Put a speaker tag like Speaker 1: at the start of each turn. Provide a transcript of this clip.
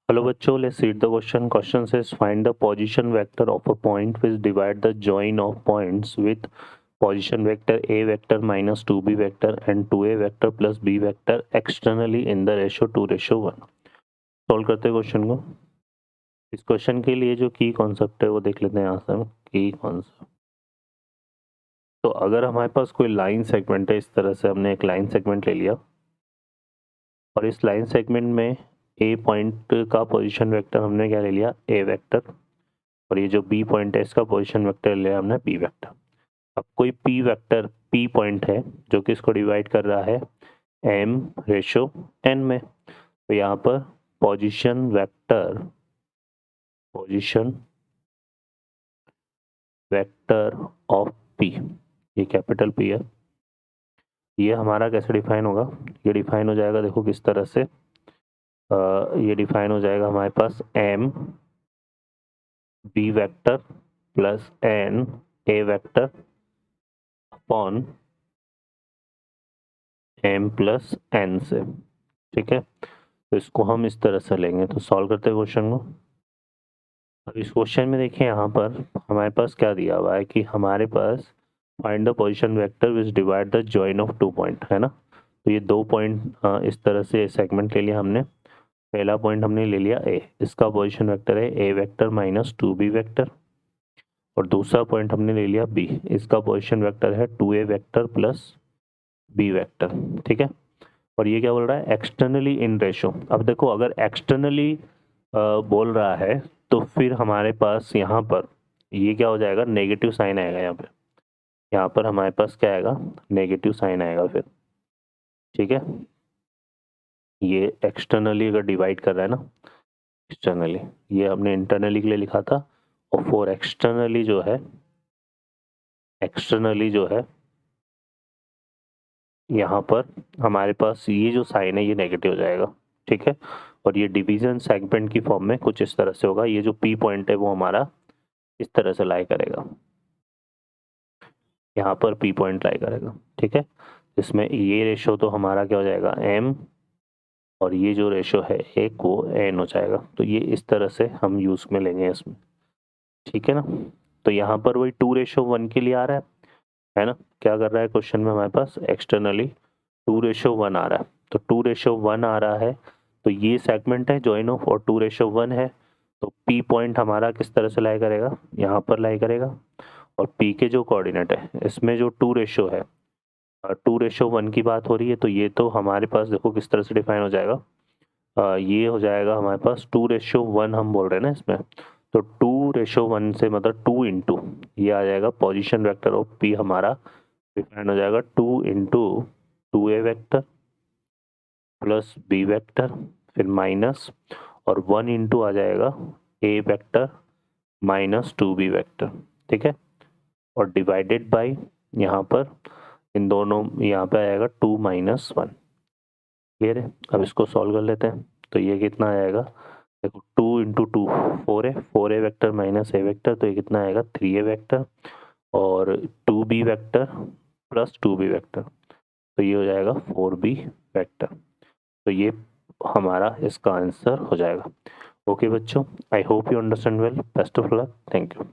Speaker 1: Hello bachcho, let's read the question. Question says find the position vector of a point which divide the join of points with position vector a vector minus 2b vector and 2a vector plus b vector externally in the ratio 2:1. Solve करते हैं question को। इस question के लिए जो की concept है वो देख लेते हैं यहाँ से हम। की कॉन्सेप्ट, तो अगर हमारे पास कोई लाइन सेगमेंट है, इस तरह से हमने एक लाइन सेगमेंट ले लिया और इस लाइन सेगमेंट में ए पॉइंट का पोजीशन वेक्टर हमने क्या ले लिया, ए वेक्टर, और ये जो बी पॉइंट है इसका पोजीशन वेक्टर ले लिया हमने बी वेक्टर। अब कोई पी वेक्टर पी पॉइंट है जो कि इसको डिवाइड कर रहा है एम रेशो एन में, तो यहाँ पर पोजीशन वेक्टर ऑफ पी, ये कैपिटल पी है, ये हमारा कैसे डिफाइन होगा, ये डिफाइन हो जाएगा देखो किस तरह से, ये डिफाइन हो जाएगा हमारे पास M B vector plus N A vector upon M plus N से। ठीक है, तो इसको हम इस तरह से लेंगे। तो सॉल्व करते हैं क्वेश्चन को। अब इस क्वेश्चन में देखिए यहाँ पर हमारे पास क्या दिया हुआ है कि हमारे पास find the position vector which divide the join of 2 point, है ना। तो ये 2 पॉइंट इस तरह से सेगमेंट ले लिया हमने। पहला पॉइंट हमने ले लिया ए, इसका पोजीशन वेक्टर है ए वेक्टर माइनस 2b वेक्टर, और दूसरा पॉइंट हमने ले लिया बी, इसका पोजीशन वेक्टर है 2a vector plus B vector. ठीक है, और ये क्या बोल रहा है, एक्सटर्नली इन रेशो। अब देखो अगर एक्सटर्नली बोल रहा है तो फिर हमारे पास यहाँ पर ये क्या हो जाएगा, नेगेटिव साइन आएगा यहाँ पर हमारे पास क्या आएगा, नेगेटिव साइन आएगा फिर। ठीक है, ये एक्सटर्नली अगर डिवाइड कर रहा है ना, एक्सटर्नली, ये हमने इंटरनली के लिए लिखा था, और फॉर एक्सटर्नली जो है यहाँ पर हमारे पास ये जो साइन है ये नेगेटिव हो जाएगा। ठीक है, और ये डिवीजन सेगमेंट की फॉर्म में कुछ इस तरह से होगा। ये जो पी पॉइंट है वो हमारा इस तरह से लाई करेगा, यहाँ पर पी पॉइंट लाई करेगा। ठीक है, इसमें ये रेशो तो हमारा क्या हो जाएगा, एम, और ये जो रेशो है एक वो एन हो जाएगा। तो ये इस तरह से हम यूज में लेंगे इसमें। ठीक है ना, तो यहाँ पर वही 2:1 के लिए आ रहा है ना। क्या कर रहा है क्वेश्चन में हमारे पास, एक्सटर्नली 2:1 आ रहा है, तो 2:1 आ रहा है, तो ये सेगमेंट है जॉइन ऑफ, और 2:1 है, तो पी पॉइंट हमारा किस तरह से लाई करेगा, यहाँ पर लाई करेगा, और पी के जो कोऑर्डिनेट है इसमें जो 2 रेशो है, 2:1 की बात हो रही है, तो ये तो हमारे पास देखो किस तरह से डिफाइन हो जाएगा, ये हो जाएगा हमारे पास 2:1 हम बोल रहे हैं ना इसमें, तो 2:1 से मतलब 2 इंटू ये आ जाएगा पोजीशन वेक्टर ऑफ पी, हमारा डिफाइन हो जाएगा 2 into 2a vector plus B vector, फिर माइनस, और 1 इंटू आ जाएगा ए वेक्टर माइनस 2b वेक्टर। ठीक है, और डिवाइडेड बाई यहाँ पर इन दोनों, यहाँ पे आएगा 2 माइनस 1। क्लियर है, अब इसको सॉल्व कर लेते हैं। तो ये कितना आएगा, देखो 2 इंटू 2 4 है, 4a वेक्टर माइनस ए वेक्टर, तो ये कितना आएगा 3a वेक्टर, और 2b vector plus 2b vector, तो ये हो जाएगा 4b वेक्टर। तो ये हमारा इसका आंसर हो जाएगा। ओके बच्चों, I hope you understand well, best of luck, thank you.